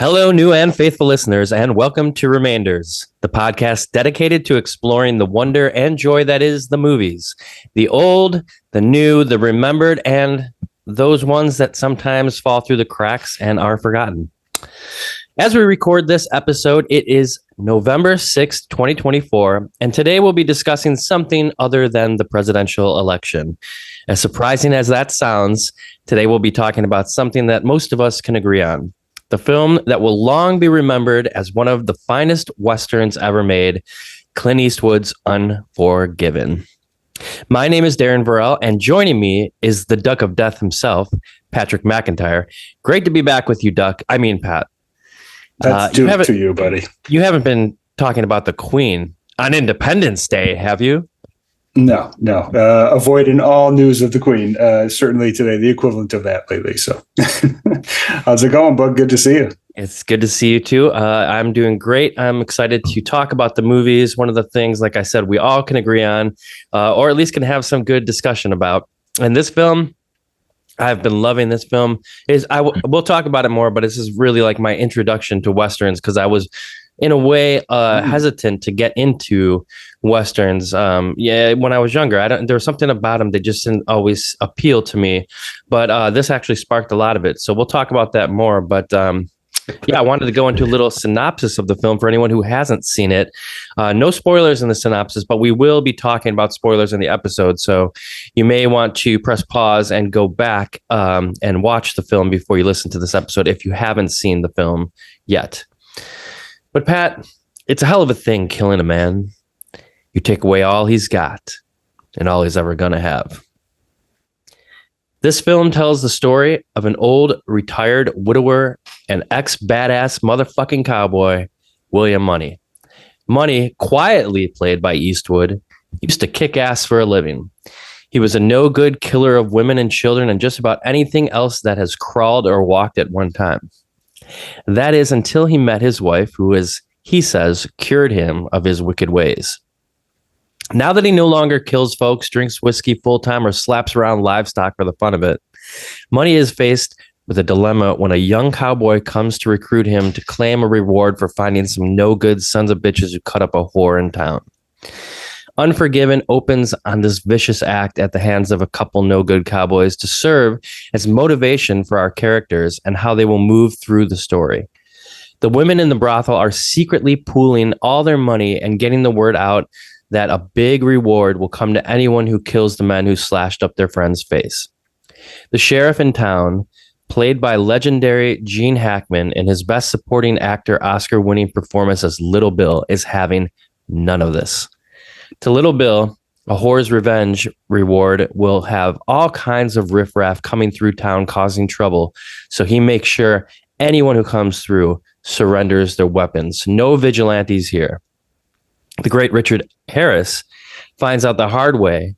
Hello, new and faithful listeners, and welcome to Remainders, the podcast dedicated to exploring the wonder and joy that is the movies. The old, the new, the remembered, and those ones that sometimes fall through the cracks and are forgotten. As we record this episode, it is November 6th, 2024, and today we'll be discussing something other than the presidential election. As surprising as that sounds, today we'll be talking about something that most of us can agree on. The film that will long be remembered as one of the finest Westerns ever made, Clint Eastwood's Unforgiven. My name is Darren Varell, and joining me is the Duck of Death himself, Patrick McIntyre. Great to be back with you, Duck. I mean, Pat. That's due to you, buddy. You haven't been talking about the Queen on Independence Day, have you? No. Avoiding all news of the Queen. Certainly today, the equivalent of that lately. So how's it going, bud? Good to see you. It's good to see you too. I'm doing great. I'm excited to talk about the movies. One of the things, like I said, we all can agree on, or at least can have some good discussion about. And this film, I've been loving this film. We'll talk about it more, but this is really like my introduction to Westerns because I was, in a way, hesitant to get into Westerns. When I was younger, there was something about them that just didn't always appeal to me. But this actually sparked a lot of it. So we'll talk about that more. But I wanted to go into a little synopsis of the film for anyone who hasn't seen it. No spoilers in the synopsis, but we will be talking about spoilers in the episode. So you may want to press pause and go back and watch the film before you listen to this episode if you haven't seen the film yet. But Pat, it's a hell of a thing killing a man. You take away all he's got and all he's ever going to have. This film tells the story of an old retired widower and ex-badass motherfucking cowboy, William Munny. Munny, quietly played by Eastwood, used to kick ass for a living. He was a no-good killer of women and children and just about anything else that has crawled or walked at one time. That is until he met his wife, who, as he says, cured him of his wicked ways. Now that he no longer kills folks, drinks whiskey full-time, or slaps around livestock for the fun of it, Munny is faced with a dilemma when a young cowboy comes to recruit him to claim a reward for finding some no-good sons of bitches who cut up a whore in town. Unforgiven opens on this vicious act at the hands of a couple no-good cowboys to serve as motivation for our characters and how they will move through the story. The women in the brothel are secretly pooling all their money and getting the word out that a big reward will come to anyone who kills the men who slashed up their friend's face. The sheriff in town, played by legendary Gene Hackman in his best supporting actor Oscar-winning performance as Little Bill, is having none of this. To Little Bill, a whore's revenge reward will have all kinds of riffraff coming through town causing trouble, so he makes sure anyone who comes through surrenders their weapons. No vigilantes here. The great Richard Harris finds out the hard way.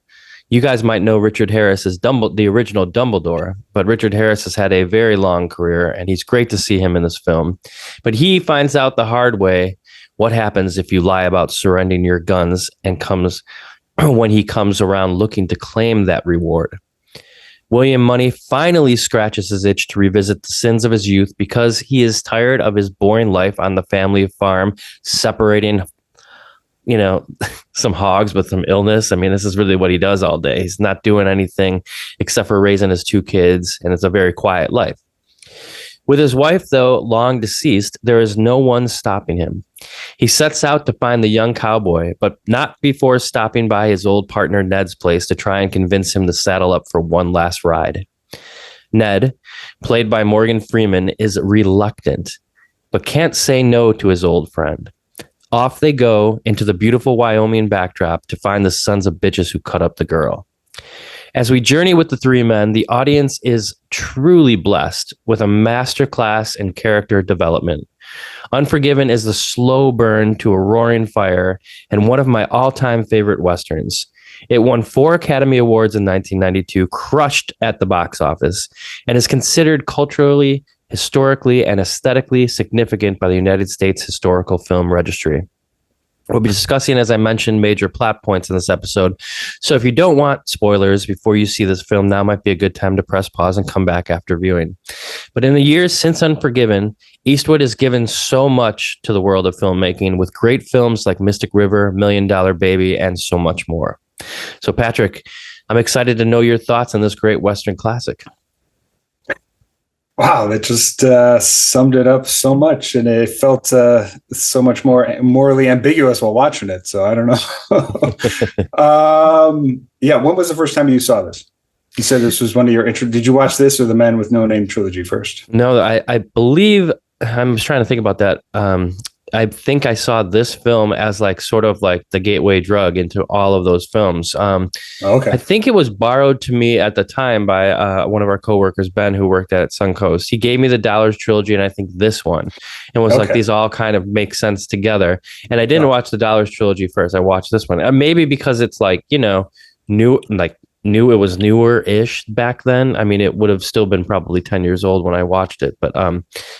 You guys might know Richard Harris as the original Dumbledore, but Richard Harris has had a very long career, and he's great to see him in this film. But he finds out the hard way what happens if you lie about surrendering your guns and when he comes around looking to claim that reward. William Munny finally scratches his itch to revisit the sins of his youth because he is tired of his boring life on the family farm, separating some hogs with some illness. I mean, this is really what he does all day. He's not doing anything except for raising his two kids, and it's a very quiet life. With his wife, though, long deceased, there is no one stopping him. He sets out to find the young cowboy, but not before stopping by his old partner Ned's place to try and convince him to saddle up for one last ride. Ned, played by Morgan Freeman, is reluctant, but can't say no to his old friend. Off they go into the beautiful Wyoming backdrop to find the sons of bitches who cut up the girl. As we journey with the three men, the audience is truly blessed with a masterclass in character development. Unforgiven is the slow burn to a roaring fire and one of my all-time favorite Westerns. It won 4 Academy Awards in 1992, crushed at the box office, and is considered culturally, historically, and aesthetically significant by the United States Historical Film Registry. We'll be discussing, as I mentioned, major plot points in this episode. So if you don't want spoilers before you see this film, now might be a good time to press pause and come back after viewing. But in the years since Unforgiven, Eastwood has given so much to the world of filmmaking with great films like Mystic River, $1 Million Baby, and so much more. So Patrick, I'm excited to know your thoughts on this great Western classic. Wow, that just summed it up so much, and it felt so much more morally ambiguous while watching it. So I don't know. Yeah, when was the first time you saw this? You said this was one of your Did you watch this or the Man with No Name trilogy first? No, I believe I'm just trying to think about that. I think I saw this film as like sort of like the gateway drug into all of those films. Okay. I think it was borrowed to me at the time by one of our coworkers, Ben, who worked at Suncoast. He gave me the Dollars trilogy and I think this one, and was like, these all kind of make sense together. And I didn't watch the Dollars trilogy first. I watched this one. Maybe because it's like, new, it was newer-ish back then. I mean, it would have still been probably 10 years old when I watched it, but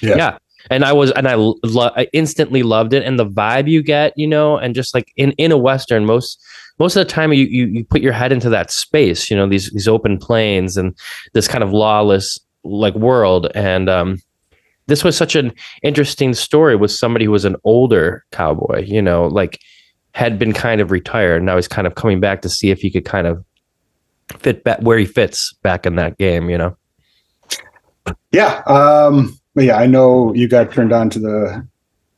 yeah. And I instantly loved it, and the vibe you get, and just like in a Western, most of the time you put your head into that space, these open plains and this kind of lawless like world. And this was such an interesting story with somebody who was an older cowboy, like had been kind of retired. Now he's kind of coming back to see if he could kind of fit back where he fits back in that game, Yeah. Yeah, I know you got turned on to the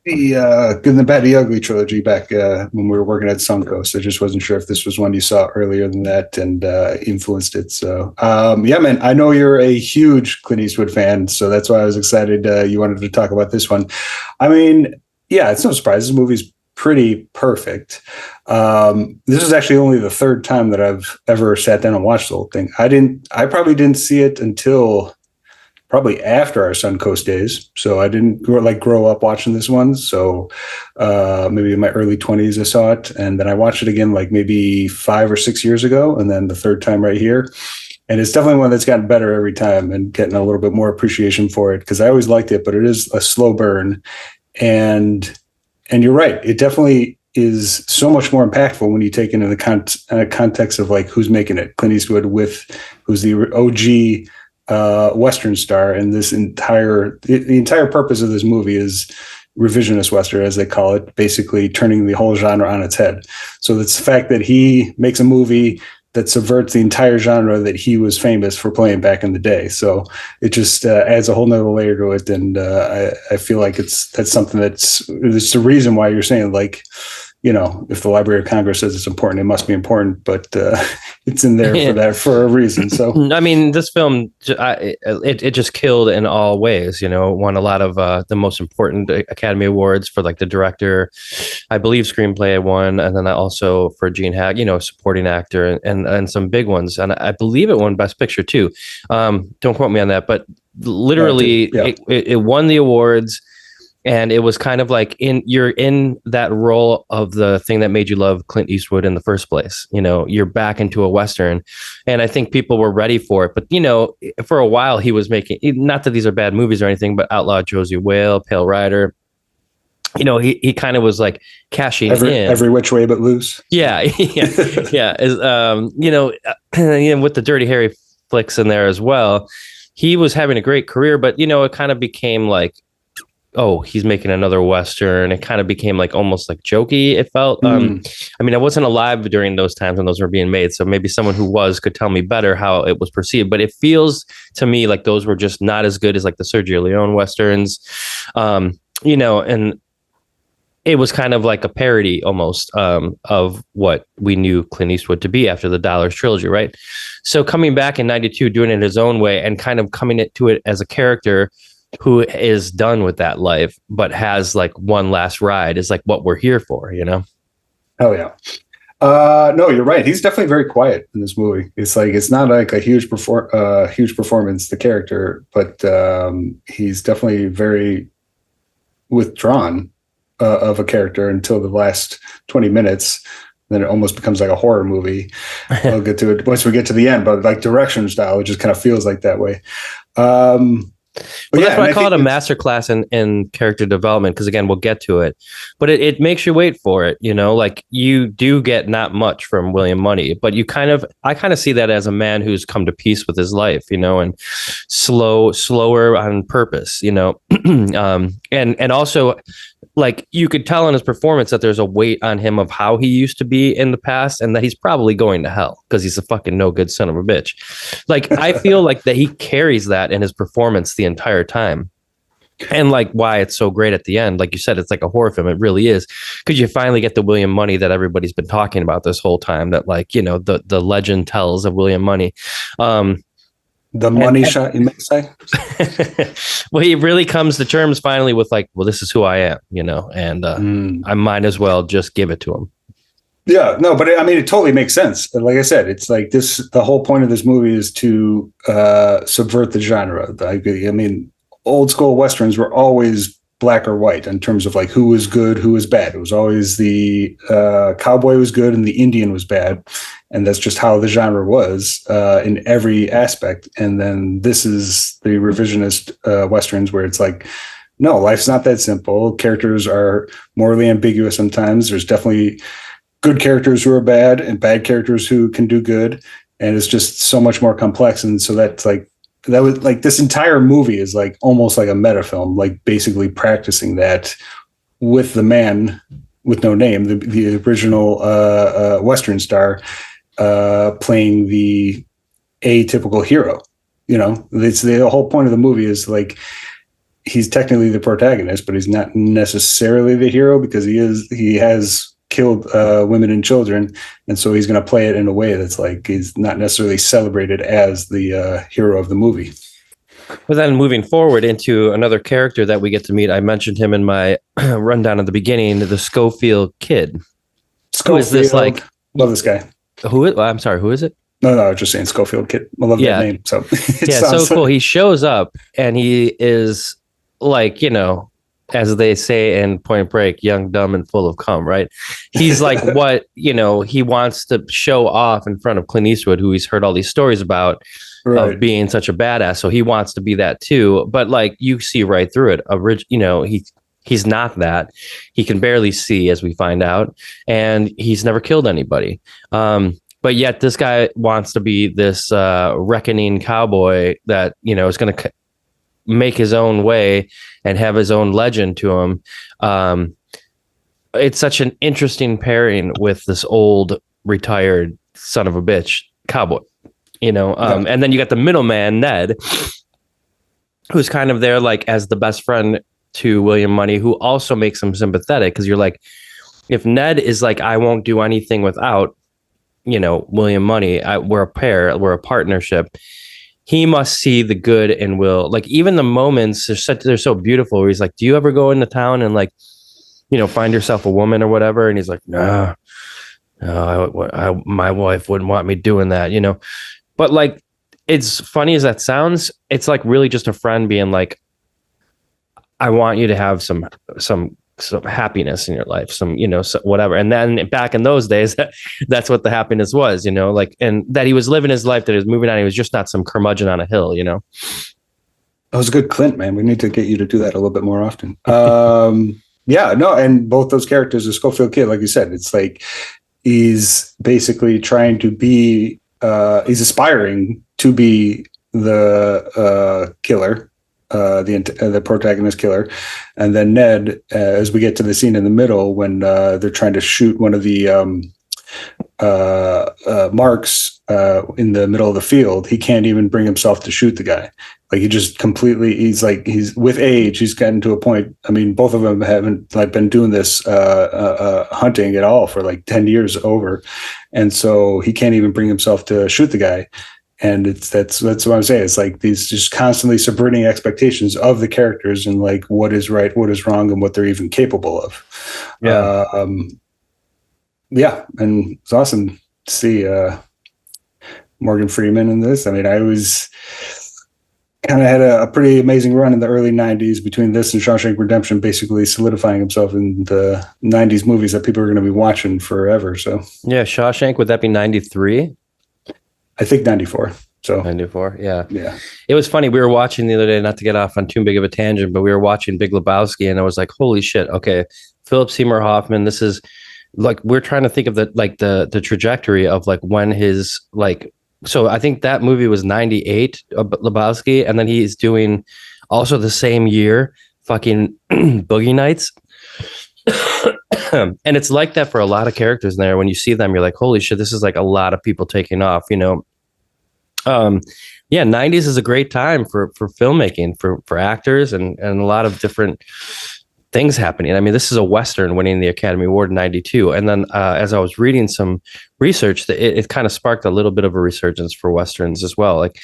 Good and the Bad, the Ugly trilogy back when we were working at Suncoast. I just wasn't sure if this was one you saw earlier than that and influenced it. So, yeah, man, I know you're a huge Clint Eastwood fan, so that's why I was excited you wanted to talk about this one. I mean, yeah, it's no surprise. This movie's pretty perfect. This is actually only the third time that I've ever sat down and watched the whole thing. I probably didn't see it until probably after our Suncoast days. So I didn't grow up watching this one. So maybe in my early 20s, I saw it. And then I watched it again, like maybe 5 or 6 years ago. And then the third time right here. And it's definitely one that's gotten better every time and getting a little bit more appreciation for it. Cause I always liked it, but it is a slow burn. And you're right. It definitely is so much more impactful when you take into the context of like who's making it. Clint Eastwood who's the OG Western star, and the entire purpose of this movie is revisionist Western, as they call it, basically turning the whole genre on its head. So it's the fact that he makes a movie that subverts the entire genre that he was famous for playing back in the day. So it just adds a whole nother layer to it. And I feel like that's something it's the reason why you're saying, like, if the Library of Congress says it's important, it must be important, but it's in there for a reason. So, I mean, this film, it just killed in all ways, won a lot of the most important Academy Awards for like the director, I believe screenplay won. And then also for Gene Hack, supporting actor and some big ones. And I believe it won Best Picture too. Don't quote me on that, but literally it won the awards. And it was kind of like you're in that role of the thing that made you love Clint Eastwood in the first place. You're back into a Western, and I think people were ready for it. But, for a while he was making, not that these are bad movies or anything, but Outlaw Josie Whale, Pale Rider, he kind of was like cashing in every which way but loose. Yeah. Yeah. With the Dirty Harry flicks in there as well, he was having a great career, but, it kind of became like, oh, he's making another Western. It kind of became like almost like jokey, it felt. I mean, I wasn't alive during those times when those were being made, so maybe someone who was could tell me better how it was perceived. But it feels to me like those were just not as good as like the Sergio Leone Westerns, and it was kind of like a parody almost of what we knew Clint Eastwood to be after the Dollars trilogy, right? So coming back in 92, doing it his own way and kind of coming to it as a character who is done with that life, but has like one last ride is like what we're here for, Oh yeah. No, you're right. He's definitely very quiet in this movie. It's like, it's not like a huge performance, the character, but he's definitely very withdrawn of a character until the last 20 minutes. Then it almost becomes like a horror movie. I'll get to it once we get to the end, but like direction style, it just kind of feels like that way. Well, that's why I call it a masterclass in character development, because again, we'll get to it, but it makes you wait for it. Like you do get not much from William Munny, but I kind of see that as a man who's come to peace with his life, and slower on purpose, and also, like, you could tell in his performance that there's a weight on him of how he used to be in the past, and that he's probably going to hell because he's a fucking no good son of a bitch. Like, I feel like that he carries that in his performance the entire time. And like why it's so great at the end, like you said, it's like a horror film. It really is, because you finally get the William Munny that everybody's been talking about this whole time. That, like, the legend tells of William Munny. The money shot, you may say. Well, he really comes to terms finally with, like, well, this is who I am, and I might as well just give it to him. Yeah, no, but I mean, it totally makes sense. Like I said, it's like this, the whole point of this movie is to subvert the genre. I mean, old school Westerns were always black or white in terms of like who was good, who was bad. It was always the cowboy was good and the Indian was bad. And that's just how the genre was in every aspect. And then this is the revisionist Westerns, where it's like, no, life's not that simple. Characters are morally ambiguous sometimes. There's definitely good characters who are bad and bad characters who can do good. And it's just so much more complex. And so that's like, that was like, this entire movie is like almost like a meta film, like basically practicing that with the man with no name, the original Western star, playing the atypical hero. It's the whole point of the movie is like, he's technically the protagonist, but he's not necessarily the hero, because he has killed women and children, and so he's going to play it in a way that's like he's not necessarily celebrated as the hero of the movie. But then moving forward into another character that we get to meet, I mentioned him in my rundown at the beginning, the Schofield kid. Who is this? Like, love this guy. I'm sorry, who is it? No, I was just saying Schofield kid. I love that name. So yeah, so cool. He shows up and he is like, as they say in Point Break, young, dumb, and full of cum, right? He's like what, he wants to show off in front of Clint Eastwood, who he's heard all these stories about, right, of being such a badass. So he wants to be that too. But like, you see right through it. He's not that. He can barely see, as we find out, and he's never killed anybody. But yet this guy wants to be this reckoning cowboy that, is going to make his own way and have his own legend to him. It's such an interesting pairing with this old retired son of a bitch cowboy, and then you got the middleman, Ned, who's kind of there like as the best friend to William Munny, who also makes him sympathetic, because you're like, if Ned is like, I won't do anything without, William Munny, we're a pair, we're a partnership. He must see the good and will, like, even the moments they're so beautiful where he's like, do you ever go into town and like, find yourself a woman or whatever? And he's like, no, my wife wouldn't want me doing that, but like, it's funny as that sounds, it's like really just a friend being like, I want you to have some happiness in your life, whatever. And then back in those days, that's what the happiness was, like, and that he was living his life, that he was moving on. He was just not some curmudgeon on a hill, That was a good Clint, man. We need to get you to do that a little bit more often. Yeah, no. And both those characters, the Schofield kid, like you said, it's like, he's basically trying to be, he's aspiring to be the killer, the protagonist killer. And then Ned, as we get to the scene in the middle when they're trying to shoot one of the marks in the middle of the field, he can't even bring himself to shoot the guy. Like, he just completely, he's with age, he's gotten to a point. I mean, both of them haven't like been doing this hunting at all for like 10 years over. And so he can't even bring himself to shoot the guy. And that's what I'm saying. It's like these just constantly subverting expectations of the characters and like what is right, what is wrong, and what they're even capable of. Yeah. And it's awesome to see Morgan Freeman in this. I mean, I was kind of had a pretty amazing run in the early 90s between this and Shawshank Redemption, basically solidifying himself in the 90s movies that people are going to be watching forever. So yeah, Shawshank, would that be 93? I think 94. So 94. Yeah. yeah. It was funny. We were watching the other day, not to get off on too big of a tangent, but we were watching Big Lebowski, and I was like, holy shit. Okay. Philip Seymour Hoffman. This is like, we're trying to think of the trajectory of like when his like, so I think that movie was 98, Lebowski. And then he's doing also the same year, fucking Boogie Nights. And it's like that for a lot of characters in there. When you see them, you're like, holy shit, this is like a lot of people taking off, you know? Yeah, 90s is a great time for filmmaking, for actors and a lot of different things happening. I mean, this is a Western winning the Academy Award in 92. And then as I was reading some research, it kind of sparked a little bit of a resurgence for Westerns as well. Like,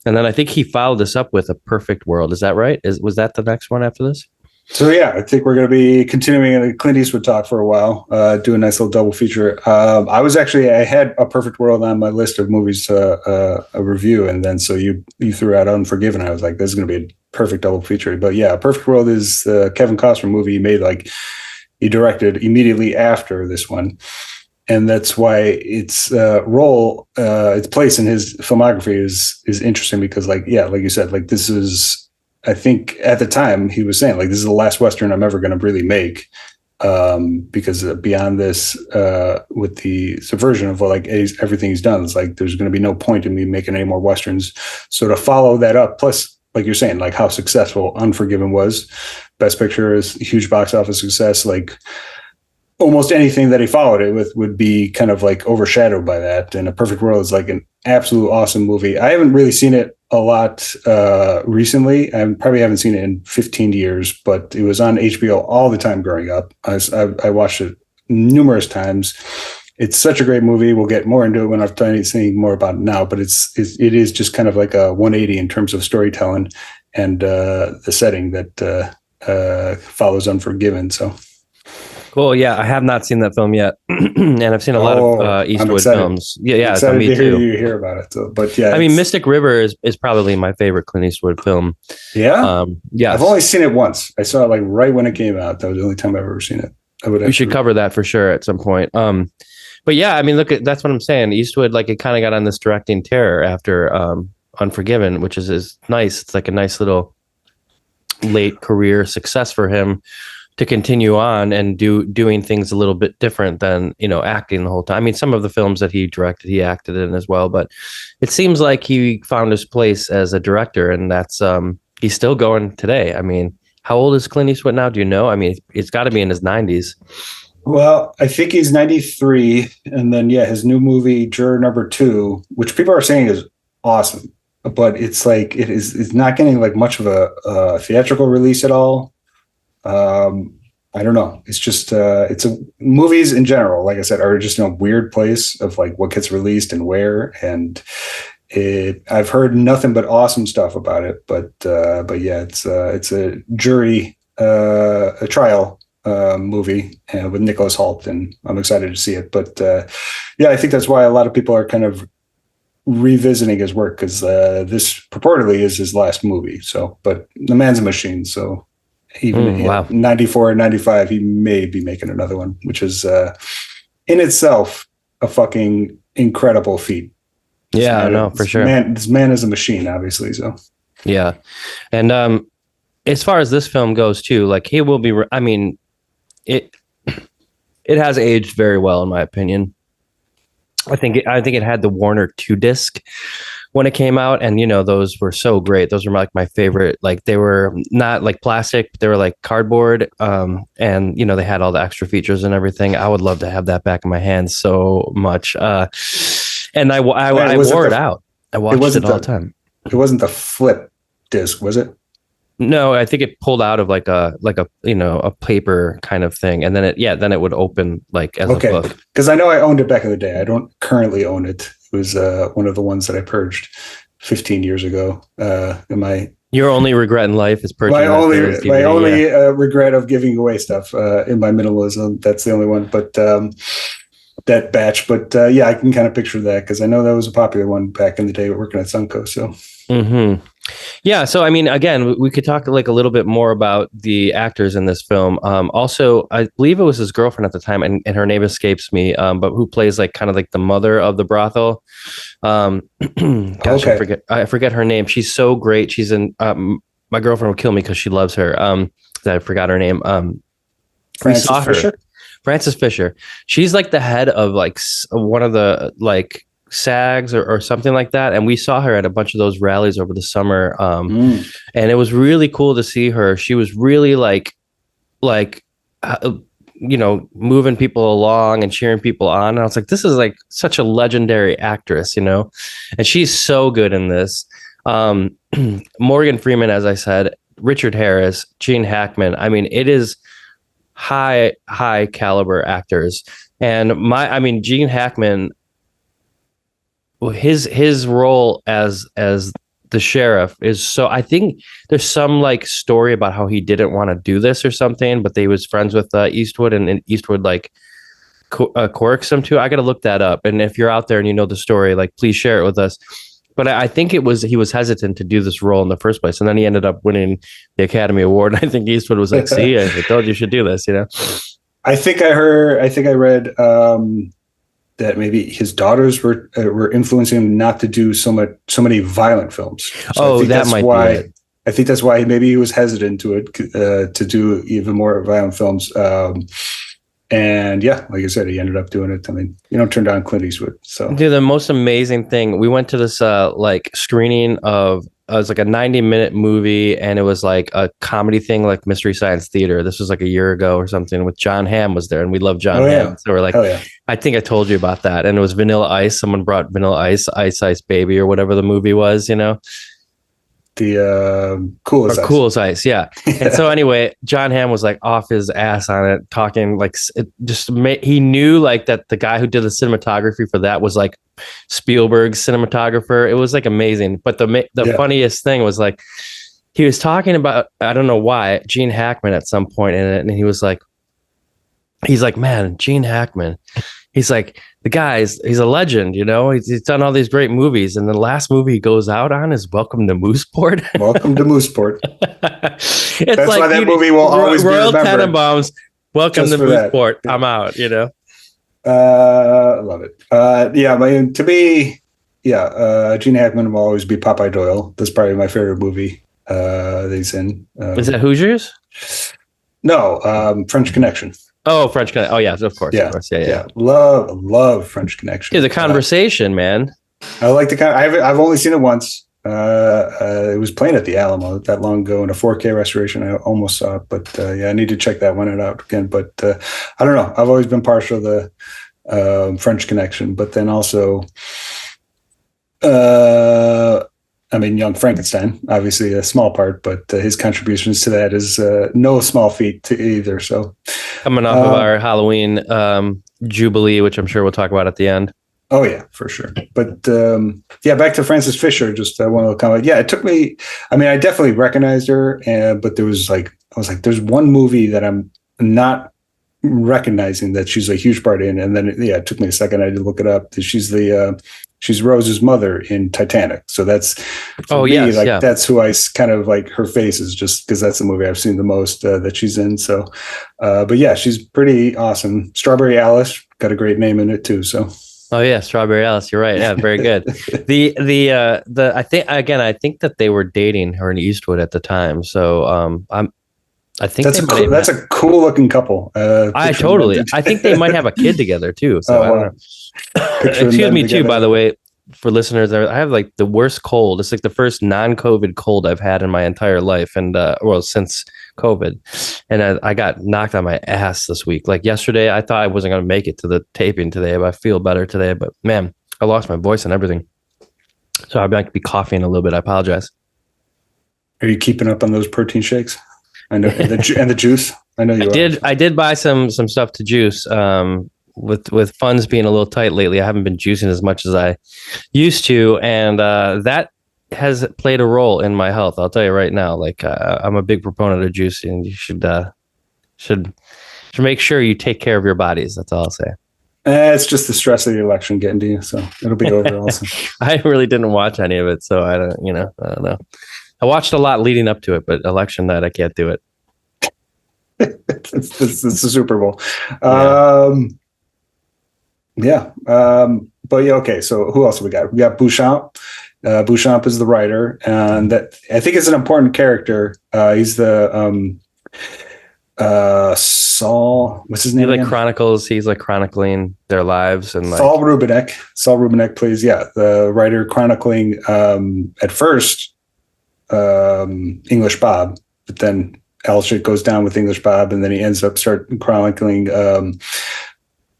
and then I think he followed this up with A Perfect World. Is that right? Was that the next one after this? So yeah, I think we're going to be continuing a Clint Eastwood talk for a while, do a nice little double feature. I had A Perfect World on my list of movies to a review, and then so you threw out Unforgiven. I was like, this is going to be a perfect double feature. But yeah, A Perfect World is the Kevin Costner movie he made, like he directed immediately after this one. And that's why its its place in his filmography is interesting because like you said, like this is, I think at the time he was saying like, this is the last Western I'm ever going to really make. Because beyond this, with the subversion of like everything he's done, it's like, there's going to be no point in me making any more Westerns. So to follow that up, plus like you're saying, like how successful Unforgiven was, Best Picture is a huge box office success. Like almost anything that he followed it with would be kind of like overshadowed by that. And A Perfect World is like an absolute awesome movie. I haven't really seen it a lot recently. I probably haven't seen it in 15 years, but it was on HBO all the time growing up. I watched it numerous times. It's such a great movie. We'll get more into it when I've done anything more about it now, but it is just kind of like a 180 in terms of storytelling and the setting that follows Unforgiven. So Cool. Yeah, I have not seen that film yet, and I've seen a lot of Eastwood films. Yeah, excited me to too. hear about it. So, but yeah, I mean, Mystic River is probably my favorite Clint Eastwood film. Yeah, yeah. I've only seen it once. I saw it like right when it came out. That was the only time I've ever seen it. We should cover that for sure at some point. But yeah, I mean, that's what I'm saying. Eastwood, like, it kind of got on this directing tear after Unforgiven, which is nice. It's like a nice little late career success for him to continue on and doing things a little bit different than, you know, acting the whole time. I mean, some of the films that he directed, he acted in as well, but it seems like he found his place as a director, and that's he's still going today. I mean, how old is Clint Eastwood now? Do you know? I mean, it's got to be in his 90s. Well, I think he's 93, and then his new movie Juror Number 2, which people are saying is awesome, but it's like it's not getting like much of a theatrical release at all. I don't know. It's just movies in general, like I said, are just in a weird place of like what gets released and where. And I've heard nothing but awesome stuff about it. But yeah, it's a jury a trial movie with Nicholas Hoult, and I'm excited to see it. But yeah, I think that's why a lot of people are kind of revisiting his work, because this purportedly is his last movie. So, but the man's a machine, so. Even wow. 94 and 95, he may be making another one, which is in itself a fucking incredible feat. Yeah, I know for sure. This man is a machine, obviously. So yeah, and as far as this film goes too, like he will be. I mean, it has aged very well in my opinion. I think it had the Warner 2 disc when it came out, and you know, those were so great. Those were like my favorite. Like, they were not like plastic, but they were like cardboard, and you know, they had all the extra features and everything. I would love to have that back in my hands so much. And I wore it out. I watched it all the time. It wasn't the flip disc, was it? No, I think it pulled out of like a you know, a paper kind of thing, and then it would open like as a book. Because I know I owned it back in the day. I don't currently own it. It was one of the ones that I purged 15 years ago. Your only regret in life is purchasing my only regret of giving away stuff in my minimalism. That's the only one. But that batch. But yeah, I can kind of picture that, because I know that was a popular one back in the day working at Sunco. So. Mm-hmm. Yeah, so I mean, again, we could talk like a little bit more about the actors in this film. Also, I believe it was his girlfriend at the time, and her name escapes me. But who plays like kind of like the mother of the brothel? Gosh, Okay. I forget her name. She's so great. She's in. My girlfriend will kill me because she loves her. I forgot her name. We Frances saw her, Fisher. Frances Fisher. She's like the head of like one of the like SAGs or something like that. And we saw her at a bunch of those rallies over the summer. Mm. And it was really cool to see her. She was really like, moving people along and cheering people on. And I was like, this is like such a legendary actress, and she's so good in this. Morgan Freeman, as I said, Richard Harris, Gene Hackman. I mean, it is high caliber actors. And Gene Hackman, his role as the sheriff is so, I think there's some like story about how he didn't want to do this or something, but they was friends with Eastwood, and Eastwood like coerced him to. I got to look that up. And if you're out there and you know the story, like please share it with us. But I think he was hesitant to do this role in the first place, and then he ended up winning the Academy Award. And I think Eastwood was like, "See, I told you should do this," I think I read that maybe his daughters were influencing him not to do so many violent films. So I think that might be it. I think that's why maybe he was hesitant to do even more violent films. And yeah, like I said, he ended up doing it. I mean, you don't turn down Clint Eastwood. So, dude, the most amazing thing, we went to this like screening of it was like a 90-minute movie, and it was like a comedy thing, like Mystery Science Theater. This was like a year ago or something, with John Hamm was there, and we love John Hamm. So we're like, I think I told you about that. And it was Vanilla Ice. Someone brought Vanilla Ice, Ice Ice Baby, or whatever the movie was, The Coolest Ice. Coolest Ice, yeah. And so anyway, John Hamm was like off his ass on it, talking like he knew like that the guy who did the cinematography for that was like Spielberg's cinematographer. It was like amazing. But the funniest thing was like he was talking about, I don't know why, Gene Hackman at some point in it, and he's like, man, Gene Hackman. He's like, the guy's he's a legend, he's done all these great movies. And the last movie he goes out on is Welcome to Mooseport. Welcome to Mooseport. That's like, why that movie will always be remembered. Royal Tenenbaums, Welcome to Mooseport. I'm out, I love it. To me, Gene Hackman will always be Popeye Doyle. That's probably my favorite movie that he's in. Is that Hoosiers? No, French Connection. Oh, French Connection. Oh, yeah, of course. Yeah. Of course. Yeah. Love French Connection. Yeah, the conversation, man. I like the I've only seen it once. It was playing at the Alamo not that long ago in a 4K restoration. I almost saw it, but I need to check that one out again. But I don't know. I've always been partial to the French Connection, but then also, Young Frankenstein, obviously a small part, but his contributions to that is no small feat to either. So coming off of our Halloween Jubilee, which I'm sure we'll talk about at the end. Oh yeah, for sure. But back to Frances Fisher. Just one little comment. Yeah, it took me. I mean, I definitely recognized her, but there's one movie that I'm not recognizing that she's a huge part in, and then it took me a second. I had to look it up. She's Rose's mother in Titanic. So that's that's who I kind of like. Her face is just because that's the movie I've seen the most that she's in. So, but yeah, she's pretty awesome. Strawberry Alice got a great name in it too. So. Oh yeah, Strawberry Alice. You're right. Yeah, very good. I think that they were dating, her and Eastwood at the time. So I think that's a cool looking couple. I think they might have a kid together too. So I don't know. Excuse me too, by the way, for listeners. I have like the worst cold. It's like the first non-COVID cold I've had in my entire life, and since COVID, and I got knocked on my ass this week. Like yesterday, I thought I wasn't going to make it to the taping today, but I feel better today. But man, I lost my voice and everything, so I might be coughing a little bit. I apologize. Are you keeping up on those protein shakes? I know, and the juice. I know you are. I did buy some stuff to juice. With funds being a little tight lately, I haven't been juicing as much as I used to, and that has played a role in my health. I'll tell you right now. Like I'm a big proponent of juicing. You should make sure you take care of your bodies. That's all I'll say. It's just the stress of the election getting to you, so it'll be over also. I really didn't watch any of it, so I don't know. I watched a lot leading up to it, but election night, I can't do it. It's the Super Bowl. But yeah, okay. So who else have we got? We got Beauchamp. Beauchamp is the writer, and that I think is an important character. He's the Saul. What's his name? He's like chronicling their lives, and like Saul Rubinek. Saul Rubinek plays the writer chronicling at first English Bob, but then all shit goes down with English Bob, and then he ends up chronicling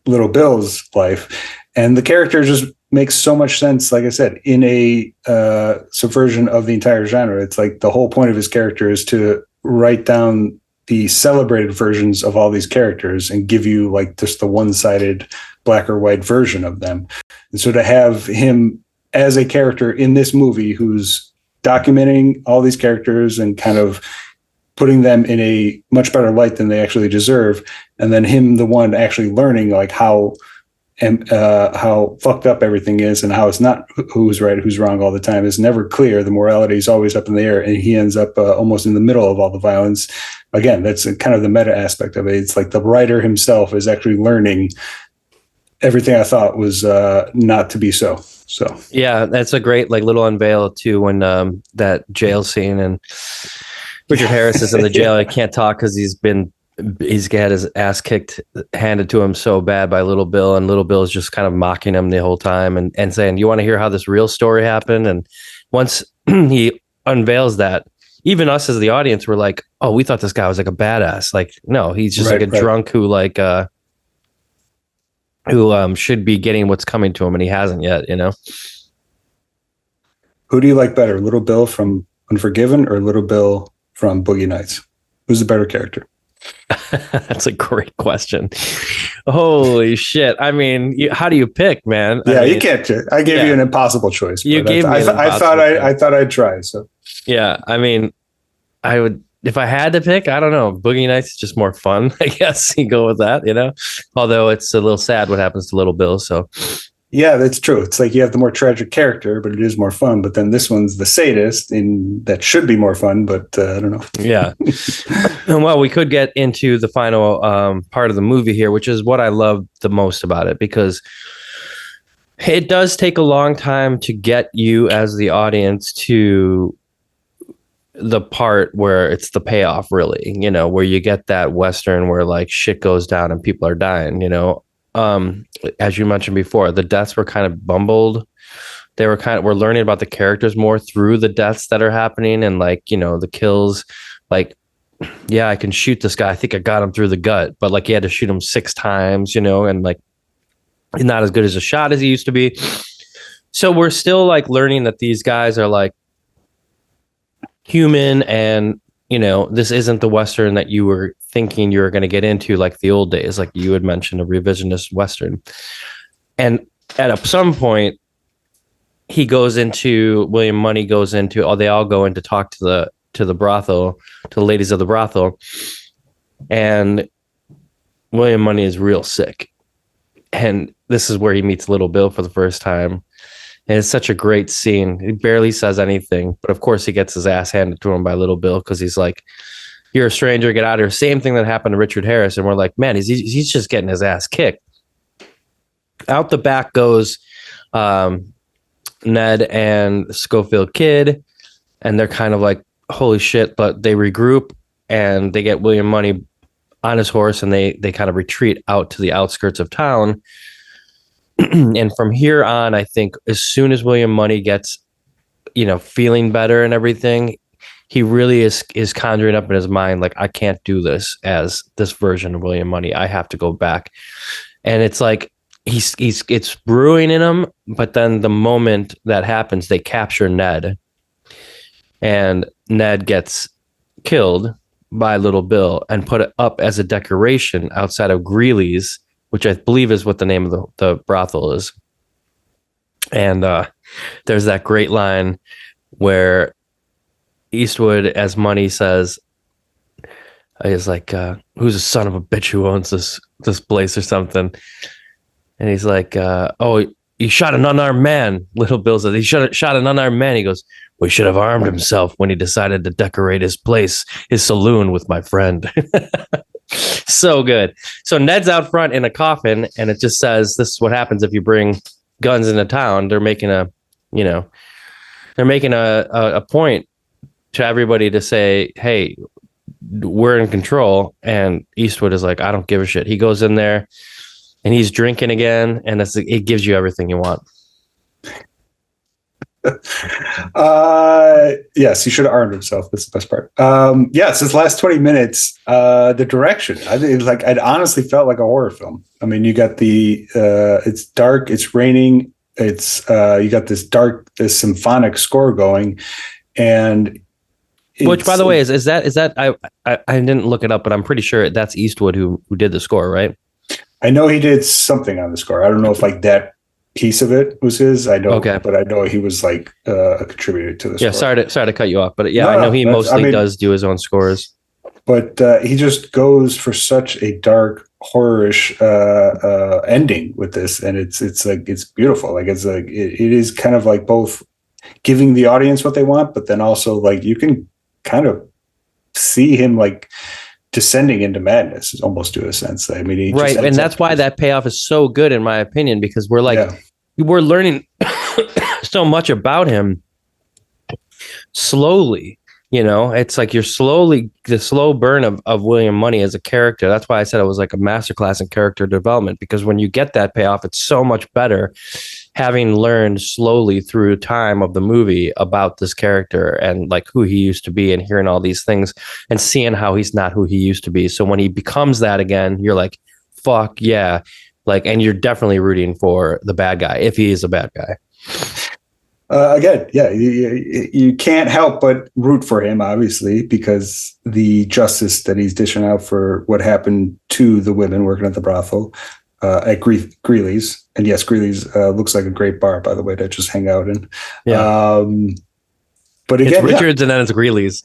Little Bill's life. And the character just makes so much sense, like I said, in a subversion of the entire genre. It's like the whole point of his character is to write down the celebrated versions of all these characters and give you like just the one-sided black or white version of them. And so to have him as a character in this movie who's documenting all these characters and kind of putting them in a much better light than they actually deserve, and then him the one actually learning like how fucked up everything is and how it's not who's right, who's wrong all the time, is never clear. The morality is always up in the air, and he ends up almost in the middle of all the violence. Again, that's kind of the meta aspect of it. It's like the writer himself is actually learning everything I thought was not to be so. So yeah, that's a great like little unveil too when that jail scene and Richard Harris is in the jail. I can't talk because he's had his ass kicked, handed to him so bad by Little Bill, and Little Bill is just kind of mocking him the whole time and saying, "You want to hear how this real story happened?" And once he unveils that, even us as the audience were like, "Oh, we thought this guy was like a badass." Like, no, he's just like a drunk who like who should be getting what's coming to him, and he hasn't yet. You know. Who do you like better, Little Bill from Unforgiven or Little Bill from Boogie Nights? Who's the better character? That's a great question. Holy shit. I mean, how do you pick, man? Yeah, you can't. I gave you an impossible choice. You gave me I thought I'd try. So yeah, I mean, I would, if I had to pick, I don't know. Boogie Nights is just more fun, I guess. You go with that, you know? Although it's a little sad what happens to Little Bill. So yeah, that's true. It's like you have the more tragic character, but it is more fun. But then this one's the sadist, and that should be more fun, but I don't know. Yeah. Well, we could get into the final part of the movie here, which is what I love the most about it, because it does take a long time to get you as the audience to the part where it's the payoff, really, you know, where you get that Western where like shit goes down and people are dying, you know. As you mentioned before, the deaths were kind of bumbled. We're learning about the characters more through the deaths that are happening, and like, you know, the kills, like, yeah, I can shoot this guy. I think I got him through the gut, but like, he had to shoot him 6 times, you know, and like, he's not as good as a shot as he used to be. So we're still like learning that these guys are like human, and you know, this isn't the Western that you were thinking you were going to get into, like the old days, like you had mentioned, a revisionist Western. And at some point, William Munny goes into, they all go in to talk to the brothel, to the ladies of the brothel. And William Munny is real sick. And this is where he meets Little Bill for the first time. And it's such a great scene. He barely says anything, but of course he gets his ass handed to him by Little Bill, because he's like, "You're a stranger, get out of here." Same thing that happened to Richard Harris. And we're like, man, he's just getting his ass kicked. Out the back goes Ned and Schofield Kid, and they're kind of like, holy shit, but they regroup and they get William Munny on his horse, and they kind of retreat out to the outskirts of town. And from here on, I think as soon as William Munny gets, you know, feeling better and everything, he really is conjuring up in his mind, like, I can't do this as this version of William Munny. I have to go back. And it's like, it's brewing in him. But then the moment that happens, they capture Ned, and Ned gets killed by Little Bill and put it up as a decoration outside of Greeley's, which I believe is what the name of the brothel is. And there's that great line where Eastwood, as Munny says, is like, who's a son of a bitch who owns this place or something. And he's like, oh, he shot an unarmed man. Little Bill says, he shot an unarmed man. He goes, we should have armed himself when he decided to decorate his place, his saloon, with my friend. So good. So Ned's out front in a coffin, and it just says, this is what happens if you bring guns into town. They're making a point to everybody to say, hey, we're in control. And Eastwood is like, I don't give a shit. He goes in there and he's drinking again, and it gives you everything you want. Yes, he should have armed himself. That's the best part. Yes, this last 20 minutes, the direction, I think, like, it honestly felt like a horror film. I mean, you got it's dark, it's raining, it's you got this symphonic score going, and which, by the way, is that I didn't look it up, but I'm pretty sure that's Eastwood who did the score, right? I know he did something on the score. I don't know if like that piece of it was his. I know, okay, but I know he was like a contributor to the score. Yeah, sorry to cut you off, but yeah, I know he mostly does do his own scores. But he just goes for such a dark, horror-ish ending with this, and it's beautiful. Like, it's like it is kind of like both giving the audience what they want, but then also like you can kind of see him like descending into madness, almost, to a sense. I mean, right, and that's why that payoff is so good, in my opinion, because we're learning so much about him slowly. You know, it's like the slow burn of William Munny as a character. That's why I said it was like a masterclass in character development, because when you get that payoff, it's so much better, having learned slowly through time of the movie about this character and like who he used to be, and hearing all these things and seeing how he's not who he used to be. So when he becomes that again, you're like, fuck yeah. Like, and you're definitely rooting for the bad guy if he is a bad guy. Again, yeah, you can't help but root for him, obviously, because the justice that he's dishing out for what happened to the women working at the brothel at Greeley's. And yes, Greeley's looks like a great bar, by the way, to just hang out in. Yeah. But again, it's Richards, and then it's Greeley's.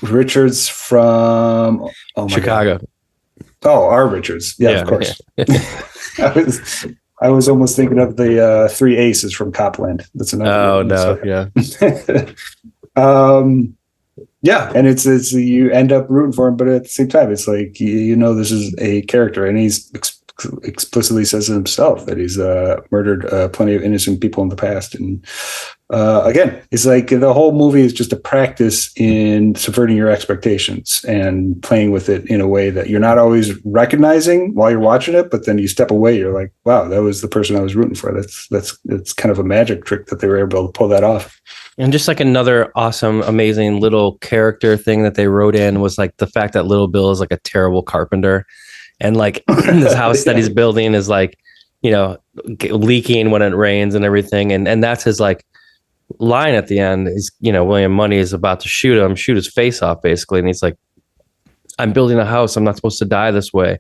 Richards from Chicago. God. Oh, our Richards. Yeah, of course. Yeah. I was almost thinking of the Three Aces from Copland. That's another. Oh no, yeah. Yeah, and it's you end up rooting for him, but at the same time, it's like this is a character, and he's explicitly says it himself that he's murdered plenty of innocent people in the past, and again, it's like the whole movie is just a practice in subverting your expectations and playing with it in a way that you're not always recognizing while you're watching it, but then you step away, you're like, wow, that was the person I was rooting for. That's kind of a magic trick that they were able to pull that off. And just like another awesome, amazing little character thing that they wrote in was like the fact that Little Bill is like a terrible carpenter, and like this house that he's building is like, leaking when it rains and everything, and that's his like line at the end is, William Munny is about to shoot his face off, basically, and he's like, I'm building a house, I'm not supposed to die this way.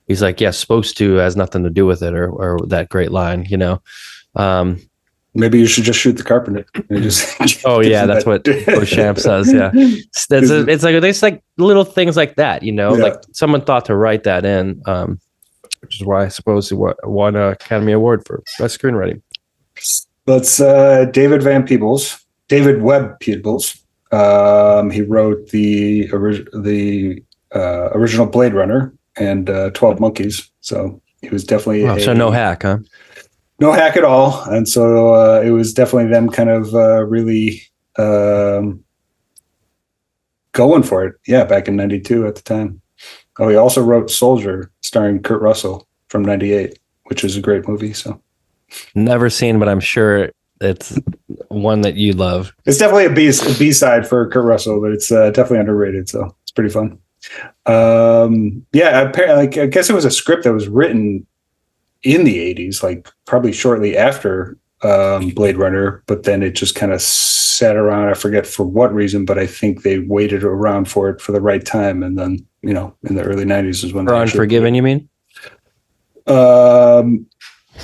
He's like, yeah, supposed to has nothing to do with it, or that great line, Maybe you should just shoot the carpenter. Oh yeah, that's what Beauchamp says. Yeah, it's like there's like little things like that, like someone thought to write that in, which is why I suppose he won an Academy Award for best screenwriting. That's David Webb Peebles. He wrote the original Blade Runner and 12 Monkeys. So he was definitely so no hack, huh? No hack at all. And so it was definitely them kind of really going for it. Yeah, back in 92 at the time. Oh, he also wrote Soldier, starring Kurt Russell, from 98, which is a great movie. So never seen, but I'm sure it's one that you love. It's definitely a B-side for Kurt Russell, but it's definitely underrated. So it's pretty fun. Apparently, I guess it was a script that was written in the 80s, like probably shortly after Blade Runner, but then it just kind of sat around. I forget for what reason, but I think they waited around for it for the right time. And then, in the early 90s is when. For Unforgiven, you mean?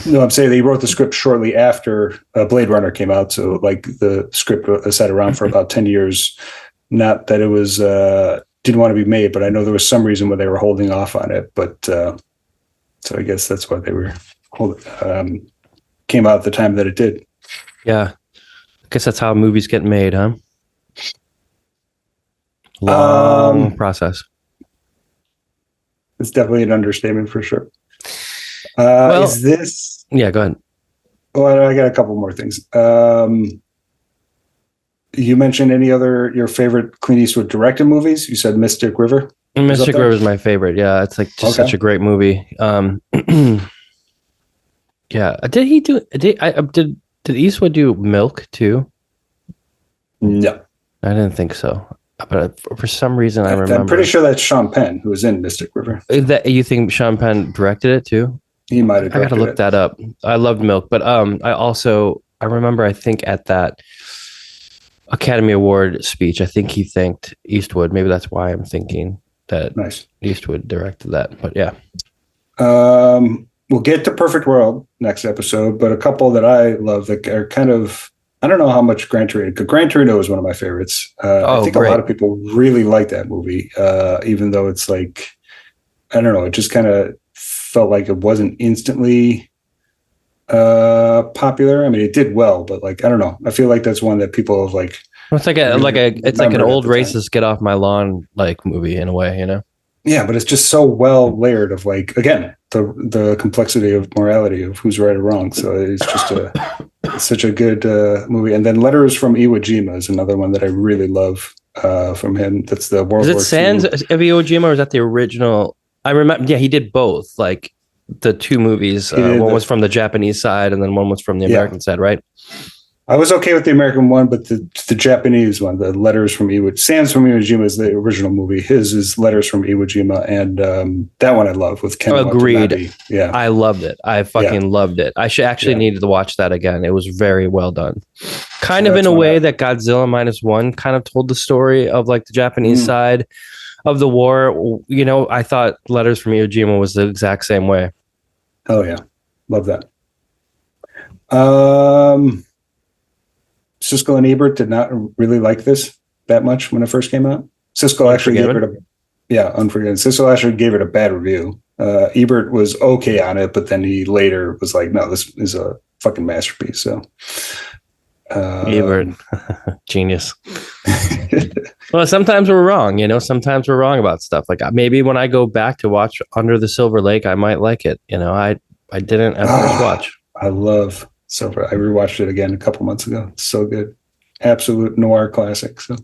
No, I'm saying they wrote the script shortly after Blade Runner came out. So like the script sat around for about 10 years. Not that it was, didn't want to be made, but I know there was some reason why they were holding off on it. But So I guess that's why they were came out at the time that it did. Yeah. I guess that's how movies get made, huh? Long process. It's definitely an understatement for sure. Well, is this? Yeah, go ahead. Well, I got a couple more things. You mentioned any other your favorite Clint Eastwood directed movies? You said Mystic River. Mystic River is my favorite. Yeah, it's like just such a great movie. Yeah, did he do? Did Eastwood do Milk too? No, I didn't think so. But for some reason, I remember. I'm pretty sure that's Sean Penn who was in Mystic River. That you think Sean Penn directed it too? He might have. I gotta look that up. I loved Milk, but I remember. I think at that Academy Award speech, I think he thanked Eastwood. Maybe that's why I'm thinking that Eastwood directed that. But yeah. We'll get to Perfect World next episode, but a couple that I love that are kind of, I don't know how much Gran Torino, because Gran Torino is one of my favorites. I think a lot of people really like that movie, even though it's like, I don't know, it just kind of felt like it wasn't instantly popular. I mean, it did well, but like, I don't know. I feel like that's one that people have like. It's like an old racist get off my lawn like movie in a way, you know? Yeah, but it's just so well layered of like, again, the complexity of morality of who's right or wrong. So it's just such a good movie. And then Letters from Iwo Jima is another one that I really love from him. That's the World War II. Is it Sands of Iwo Jima or is that the original? I remember, yeah, he did both, like the two movies. One was from the Japanese side and then one was from the American side, right? I was okay with the American one, but the Japanese one, the Letters from Iwo, Sands from Iwo Jima is the original movie. His is Letters from Iwo Jima, and that one I love with Ken. Agreed. Watanabe. Yeah, I loved it. I fucking loved it. I should actually needed to watch that again. It was very well done. Kind of in a way that Godzilla -1 kind of told the story of like the Japanese side of the war. You know, I thought Letters from Iwo Jima was the exact same way. Oh yeah, love that. Siskel and Ebert did not really like this that much when it first came out. Siskel actually gave it Unforgiven. Siskel actually gave it a bad review. Ebert was okay on it, but then he later was like, no, this is a fucking masterpiece. So Ebert, genius. Well, sometimes we're wrong, you know, sometimes we're wrong about stuff. Like maybe when I go back to watch Under the Silver Lake, I might like it. You know, I didn't at first watch. I love Silver. I rewatched it again a couple months ago. It's so good. Absolute noir classic. So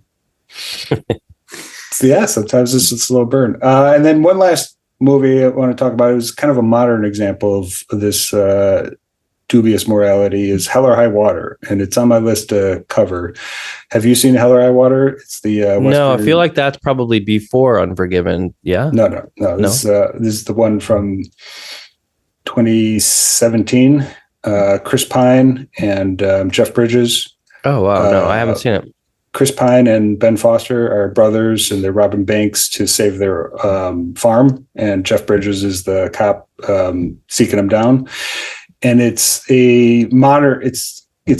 sometimes it's a slow burn. And then one last movie I want to talk about is kind of a modern example of this dubious morality is Hell or High Water. And it's on my list to cover. Have you seen Hell or High Water? It's the No, I feel like that's probably before Unforgiven. Yeah. No. This is the one from 2017. Chris Pine and Jeff Bridges. Oh, wow. No, I haven't seen it. Chris Pine and Ben Foster are brothers, and they're robbing banks to save their farm. And Jeff Bridges is the cop seeking them down. And it's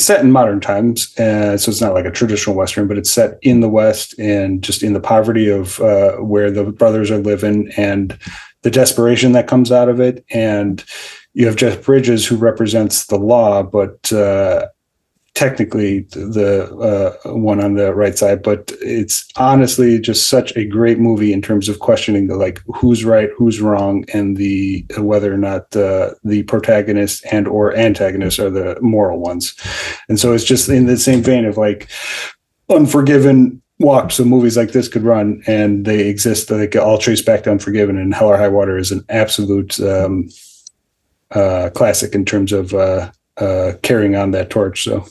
set in modern times. So it's not like a traditional Western, but it's set in the West and just in the poverty of where the brothers are living and the desperation that comes out of it. And you have Jeff Bridges who represents the law, but technically the one on the right side. But it's honestly just such a great movie in terms of questioning the like who's right, who's wrong, and the whether or not the protagonist and or antagonist are the moral ones. And so it's just in the same vein of like Unforgiven walked, so movies like this could run, and they exist. They can all trace back to Unforgiven, and Hell or High Water is an absolute classic in terms of carrying on that torch. So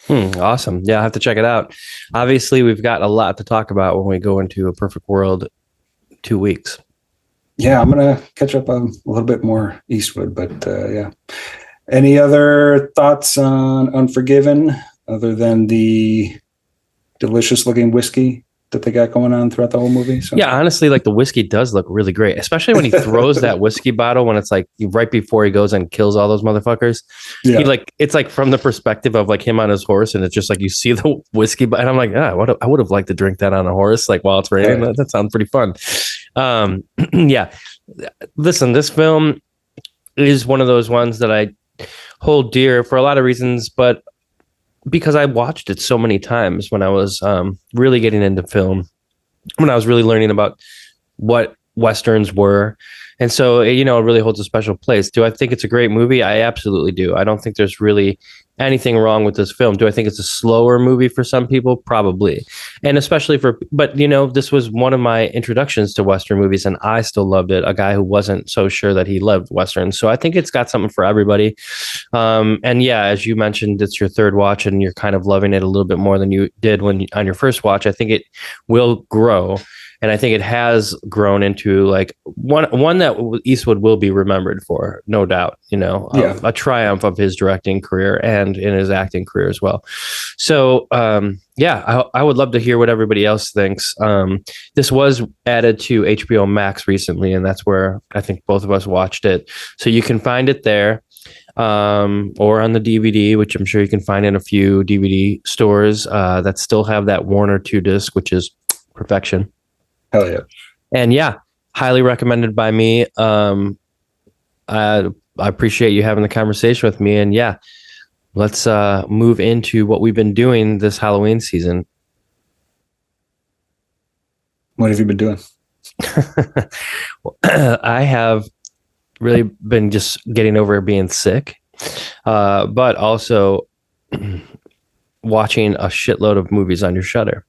awesome. Yeah, I have to check it out. Obviously, we've got a lot to talk about when we go into A Perfect World 2 weeks. Yeah, I'm gonna catch up on a little bit more Eastwood, but yeah. Any other thoughts on Unforgiven other than the delicious looking whiskey that they got going on throughout the whole movie? So. Yeah, honestly, like the whiskey does look really great, especially when he throws that whiskey bottle when it's like right before he goes and kills all those motherfuckers. Yeah. It's like from the perspective of like him on his horse, and it's just like you see the whiskey, and I'm like, I would have liked to drink that on a horse, like while it's raining. That sounds pretty fun. Yeah. Listen, this film, is one of those ones that I hold dear for a lot of reasons, but because I watched it so many times when I was really getting into film, when I was really learning about what Westerns were. And so, it really holds a special place. Do I think it's a great movie? I absolutely do. I don't think there's really anything wrong with this film. Do I think it's a slower movie for some people? Probably. And especially but this was one of my introductions to Western movies, and I still loved it. A guy who wasn't so sure that he loved Westerns. So I think it's got something for everybody. And yeah, as you mentioned, it's your third watch and you're kind of loving it a little bit more than you did on your first watch. I think it will grow. And I think it has grown into like one that Eastwood will be remembered for, no doubt, a triumph of his directing career and in his acting career as well. So, I would love to hear what everybody else thinks. This was added to HBO Max recently, and that's where I think both of us watched it. So you can find it there. Or on the DVD, which I'm sure you can find in a few DVD stores that still have that 1 or 2 disc, which is perfection. Hell yeah. And yeah, highly recommended by me. I appreciate you having the conversation with me. And yeah, let's move into what we've been doing this Halloween season. What have you been doing? I have really been just getting over being sick, but also watching a shitload of movies on your Shudder.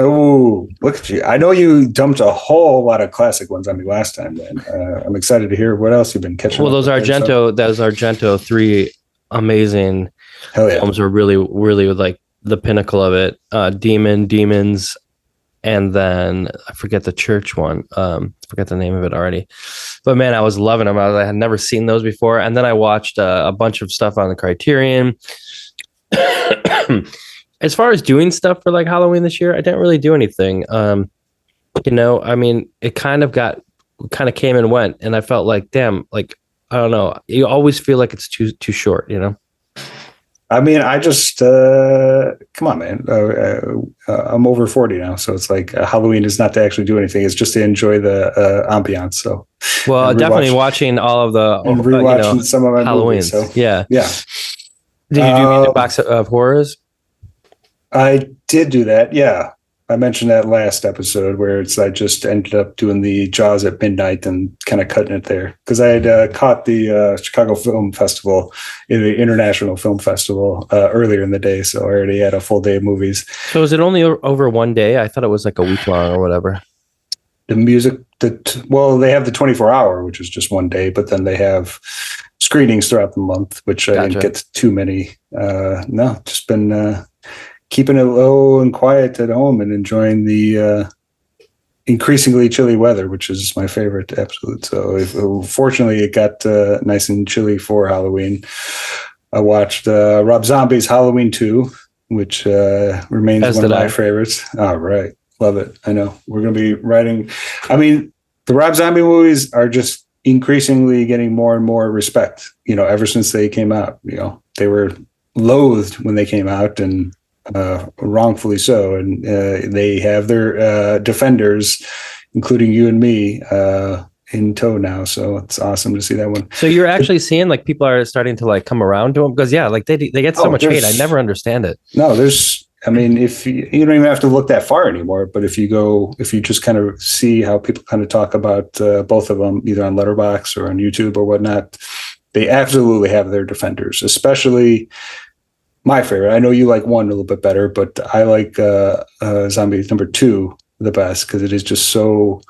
Oh, look at you. I know you dumped a whole lot of classic ones on me last time, man. I'm excited to hear what else you've been catching. Well, those Argento 3 amazing films are really, really like the pinnacle of it. Demons, and then I forget the church one. Forget the name of it already. But man, I was loving them. I had never seen those before. And then I watched a bunch of stuff on the Criterion. As far as doing stuff for like Halloween this year, I didn't really do anything. I mean, it kind of came and went, and I felt like, damn, like, I don't know. You always feel like it's too short, I mean, I just, come on, man. I'm over 40 now. So it's like Halloween is not to actually do anything. It's just to enjoy the ambiance. So, well, definitely watching all of the, and rewatching some of my Halloweens. Movies, so. Yeah. Yeah. Did you do the box of horrors? I did do that. Yeah. I mentioned that last episode where I just ended up doing the Jaws at midnight and kind of cutting it there because I had caught the Chicago Film Festival, the International Film Festival earlier in the day. So I already had a full day of movies. So is it only over one day? I thought it was like a week long or whatever. The music, they have the 24-hour, which is just one day, but then they have screenings throughout the month, which I didn't get too many. No, just been keeping it low and quiet at home and enjoying the increasingly chilly weather, which is my favorite absolute. So fortunately it got nice and chilly for Halloween. I watched Rob Zombie's Halloween 2, which remains one of my favorites. All right. Love it. I know we're going to be writing. I mean, the Rob Zombie movies are just increasingly getting more and more respect, ever since they came out. They were loathed when they came out, and wrongfully so, and they have their defenders, including you and me, in tow now. So it's awesome to see that one. So you're actually seeing like people are starting to like come around to them because like they get so much hate. I never understand it. No, if you don't even have to look that far anymore, but if you just kind of see how people kind of talk about both of them, either on Letterboxd or on YouTube or whatnot, they absolutely have their defenders, especially my favorite. I know you like one a little bit better, but I like Zombie number 2 the best because it is just so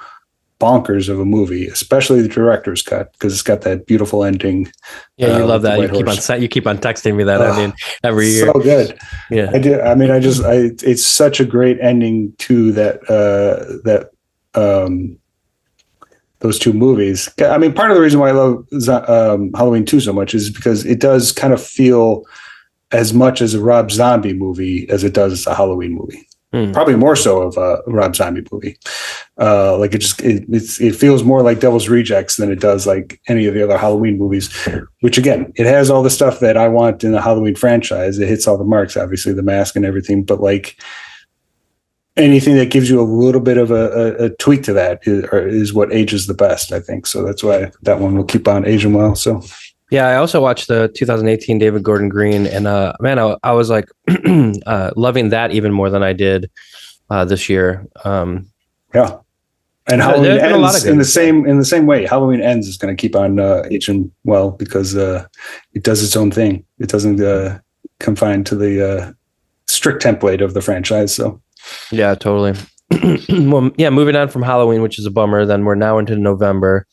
bonkers of a movie, especially the director's cut because it's got that beautiful ending. Yeah, you love that. You keep on texting me that ending every year. So good. Yeah, I do. I mean, it's such a great ending to that those two movies. I mean, part of the reason why I love Halloween 2 so much is because it does kind of feel as much as a Rob Zombie movie as it does a Halloween movie. Probably more so of a Rob Zombie movie. Like it feels more like Devil's Rejects than it does like any of the other Halloween movies, which again, it has all the stuff that I want in the Halloween franchise. It hits all the marks, obviously the mask and everything, but like anything that gives you a little bit of a tweak to that is what ages the best, I think. So that's why that one will keep on aging well. So Yeah, I also watched the 2018 David Gordon Green, and man, I was like loving that even more than I did this year. Yeah, and Yeah, Halloween there's been a lot of ends good. in the same way. Halloween Ends is going to keep on aging well because it does its own thing. It doesn't confine to the strict template of the franchise. So Yeah, totally. Well, yeah, moving on from Halloween, which is a bummer, then we're now into November,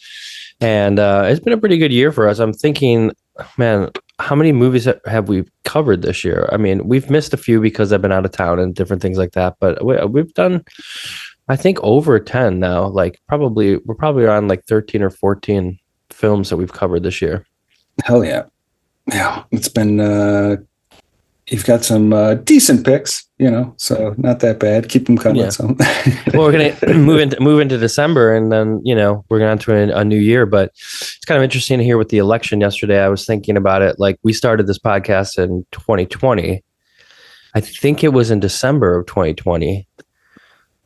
and it's been a pretty good year for us. I'm thinking, man, how many movies have we covered this year? I mean, we've missed a few because I've been out of town and different things like that, but we've done, I think, over 10 now. Like we're probably on like 13 or 14 films that we've covered this year. hell yeah, yeah, it's been. You've got some decent picks, so not that bad. Keep them coming. Yeah. So. Well, we're gonna move into December, and then we're going to a new year. But it's kind of interesting to hear with the election yesterday. I was thinking about it. Like, we started this podcast in 2020. I think it was in December of 2020.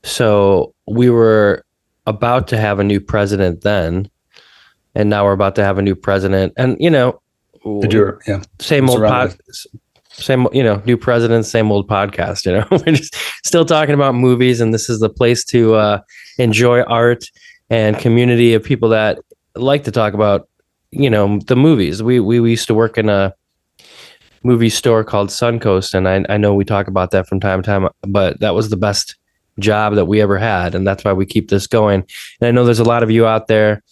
So we were about to have a new president then, and now we're about to have a new president. And same old pod. Same, new president, same old podcast. We're just still talking about movies, and this is the place to enjoy art and community of people that like to talk about, the movies. We used to work in a movie store called Suncoast, and I know we talk about that from time to time, but that was the best job that we ever had, and that's why we keep this going. And I know there's a lot of you out there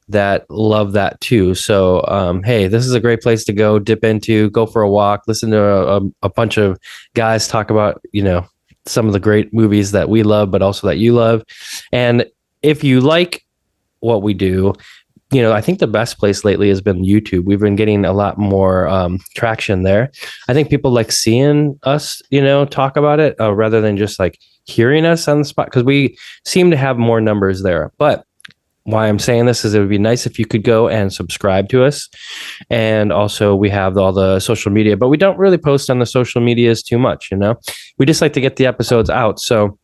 that love that too. So, hey, this is a great place to go dip into, go for a walk, listen to a bunch of guys talk about, some of the great movies that we love, but also that you love. And if you like what we do, I think the best place lately has been YouTube. We've been getting a lot more traction there. I think people like seeing us, talk about it rather than just like hearing us on the spot, because we seem to have more numbers there. But why I'm saying this is it would be nice if you could go and subscribe to us. And also we have all the social media, but we don't really post on the social medias too much, we just like to get the episodes out. So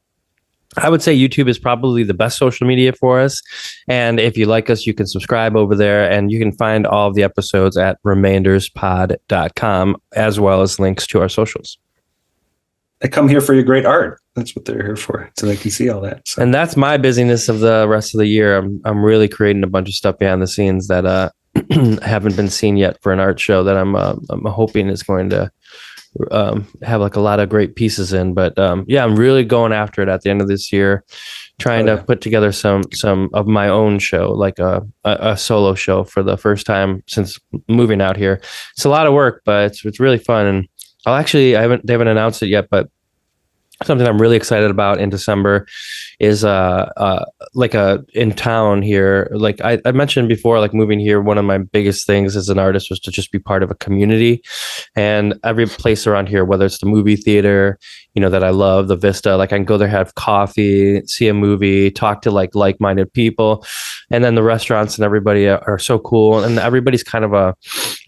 I would say YouTube is probably the best social media for us. And if you like us, you can subscribe over there, and you can find all of the episodes at remainderspod.com, as well as links to our socials. They come here for your great art. That's what they're here for, so they can see all that. So. And that's my busyness of the rest of the year. I'm really creating a bunch of stuff behind the scenes that haven't been seen yet for an art show that I'm hoping is going to have like a lot of great pieces in. But yeah, I'm really going after it at the end of this year, trying to put together some of my own show, like a solo show for the first time since moving out here. It's a lot of work, but it's really fun. And they haven't announced it yet, but something I'm really excited about in December is in town here. Like I mentioned before, like moving here, one of my biggest things as an artist was to just be part of a community. And every place around here, whether it's the movie theater, that I love, the Vista, like I can go there, have coffee, see a movie, talk to like-minded people. And then the restaurants and everybody are so cool. And everybody's kind of a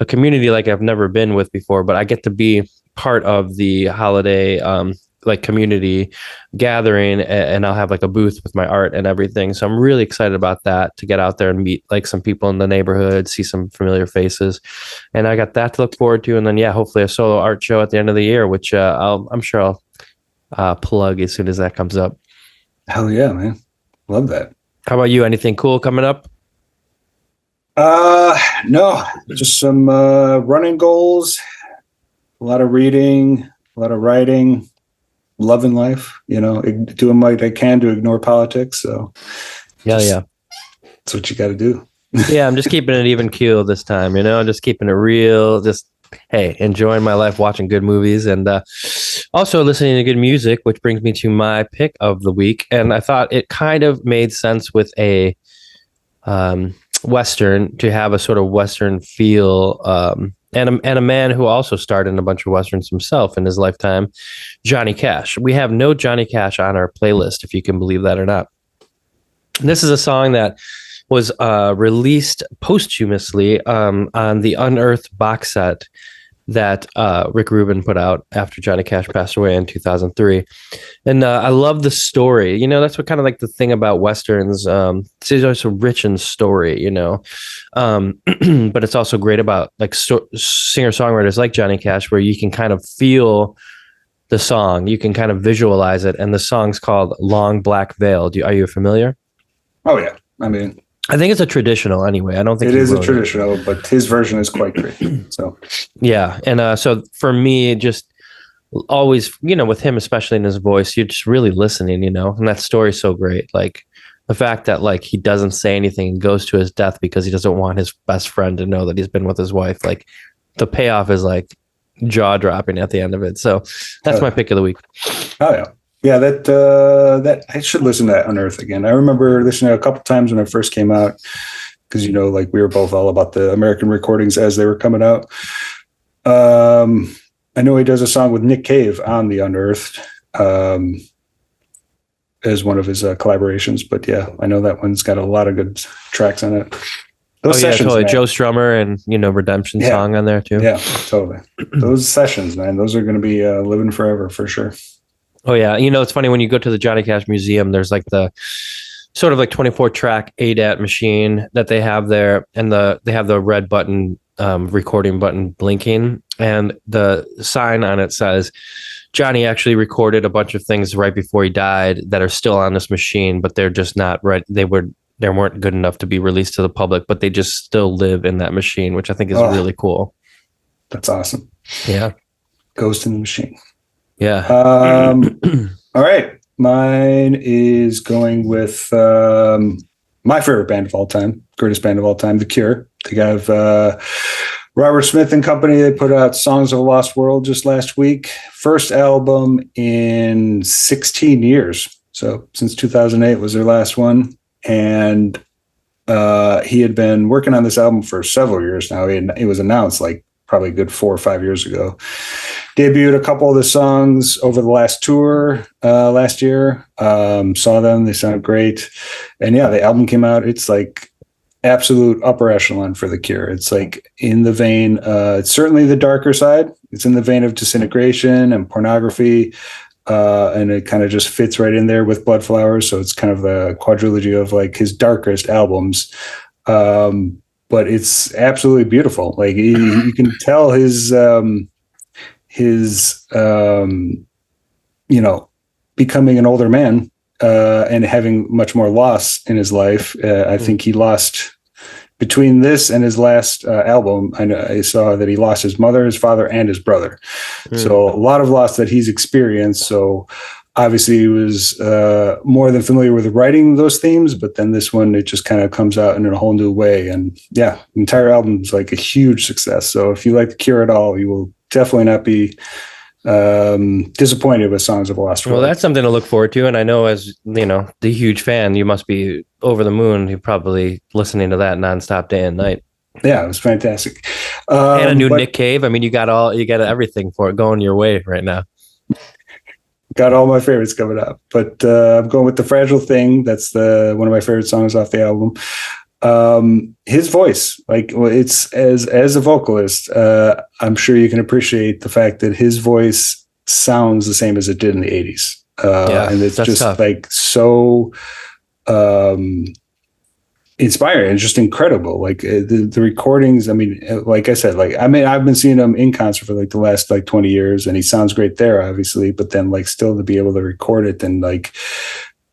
community like I've never been with before, but I get to be part of the holiday community gathering, and I'll have like a booth with my art and everything. So I'm really excited about that, to get out there and meet like some people in the neighborhood, see some familiar faces, and I got that to look forward to. And then hopefully a solo art show at the end of the year, which I'm sure I'll plug as soon as that comes up. Hell yeah, man, love that. How about you? Anything cool coming up? No, just some running goals, a lot of reading, a lot of writing. Loving life, doing what I can to ignore politics. So, yeah, that's what you got to do. Yeah, I'm just keeping it even keel this time. I'm just keeping it real. Just enjoying my life, watching good movies, and also listening to good music, which brings me to my pick of the week. And I thought it kind of made sense with a Western to have a sort of Western feel. And a man who also starred in a bunch of Westerns himself in his lifetime, Johnny Cash. We have no Johnny Cash on our playlist, if you can believe that or not. And this is a song that was released posthumously on the Unearthed box set that Rick Rubin put out after Johnny Cash passed away in 2003. And I love the story. That's what kind of like the thing about Westerns. It's also rich in story, but it's also great about like singer-songwriters like Johnny Cash, where you can kind of feel the song, you can kind of visualize it. And the song's called Long Black Veil. Are you familiar? Oh, yeah. I mean, I think it's a traditional anyway. I don't think it is a traditional, but his version is quite great. So, yeah. And so for me, just always, with him, especially in his voice, you're just really listening, and that story's so great. Like the fact that like he doesn't say anything and goes to his death because he doesn't want his best friend to know that he's been with his wife. Like the payoff is like jaw dropping at the end of it. So that's my pick of the week. Oh, yeah. Yeah, that I should listen to that Unearth again. I remember listening to it a couple times when it first came out because, like we were both all about the American recordings as they were coming out. I know he does a song with Nick Cave on the Unearthed as one of his collaborations. But yeah, I know that one's got a lot of good tracks on it. Those sessions, totally. Joe Strummer and, Redemption song on there too. Yeah, totally. Those sessions, man, those are going to be living forever for sure. Oh, yeah. It's funny when you go to the Johnny Cash Museum, there's like the sort of like 24 track ADAT machine that they have there. And they have the red button, recording button blinking. And the sign on it says, Johnny actually recorded a bunch of things right before he died that are still on this machine, but they're just not right. They weren't good enough to be released to the public, but they just still live in that machine, which I think is really cool. That's awesome. Yeah. Ghost in the Machine. Yeah. All right. Mine is going with my favorite band of all time, greatest band of all time, The Cure. They have Robert Smith and company. They put out Songs of a Lost World just last week. First album in 16 years. So since 2008 was their last one. And he had been working on this album for several years now. It was announced like probably a good 4 or 5 years ago. Debuted a couple of the songs over the last tour last year. Saw them. They sounded great. And yeah, the album came out. It's like absolute upper echelon for The Cure. It's like in the vein, it's certainly the darker side. It's in the vein of Disintegration and Pornography. And it kind of just fits right in there with Blood Flowers. So it's kind of the quadrilogy of like his darkest albums. But it's absolutely beautiful. Like you can tell his becoming an older man and having much more loss in his life. I think he lost between this and his last album. I saw that he lost his mother, his father, and his brother. So a lot of loss that he's experienced. So obviously he was more than familiar with writing those themes, but then this one, it just kind of comes out in a whole new way. And yeah, the entire album is like a huge success. So if you like The Cure at all, you will definitely not be disappointed with Songs of a Lost World. Well, that's something to look forward to. And I know as, the huge fan, you must be over the moon. You're probably listening to that nonstop day and night. Yeah, it was fantastic. And a new Nick Cave. I mean, you got everything for it going your way right now. Got all my favorites coming up, but I'm going with The Fragile Thing. That's one of my favorite songs off the album. His voice, it's as a vocalist, I'm sure you can appreciate the fact that his voice sounds the same as it did in the 80s. And it's just tough. Like so inspiring and just incredible. Like the recordings, I mean, like I said, I've been seeing him in concert for like the last 20 years, and he sounds great there, obviously, but then still to be able to record it and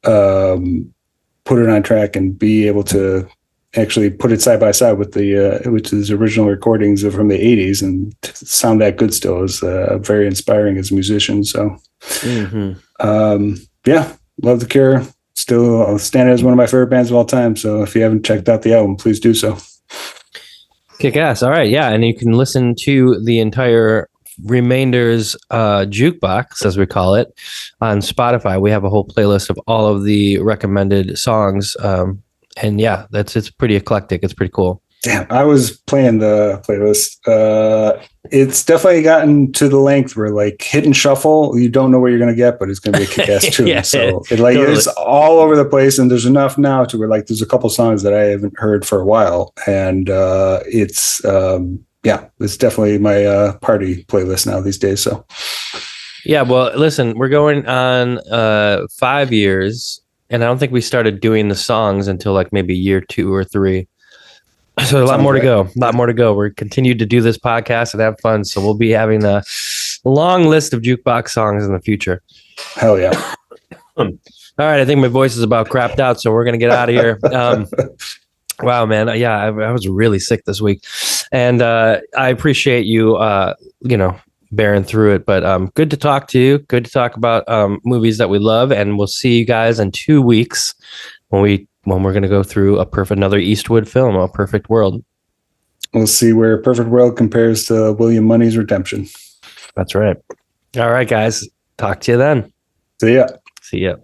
put it on track and be able to actually put it side by side with his original recordings from the 80s and sound that good still is very inspiring as a musician. So yeah, love The Cure. Still standing as one of my favorite bands of all time. So if you haven't checked out the album, please do so. Kick ass. All right. Yeah. And you can listen to the entire Remainders jukebox, as we call it, on Spotify. We have a whole playlist of all of the recommended songs. And yeah, it's pretty eclectic. It's pretty cool. Damn, I was playing the playlist. It's definitely gotten to the length where hit and shuffle, you don't know what you're going to get, but it's going to be a kick-ass tune. Yeah, so totally. It's all over the place, and there's enough now to where there's a couple songs that I haven't heard for a while, and it's yeah, it's definitely my party playlist now these days. So Yeah, well, listen, we're going on 5 years, and I don't think we started doing the songs until like maybe year 2 or 3. So a lot sounds more to right. go. A lot more to go. We're continued to do this podcast and have fun. So we'll be having a long list of jukebox songs in the future. Hell yeah. All right, I think my voice is about crapped out, so we're gonna get out of here. Wow, man, yeah, I was really sick this week, and I appreciate you, bearing through it. But good to talk to you. Good to talk about movies that we love, and we'll see you guys in 2 weeks when we're gonna go through another Eastwood film, A Perfect World. We'll see where Perfect World compares to William Munny's Redemption. That's right. All right, guys. Talk to you then. See ya. See ya.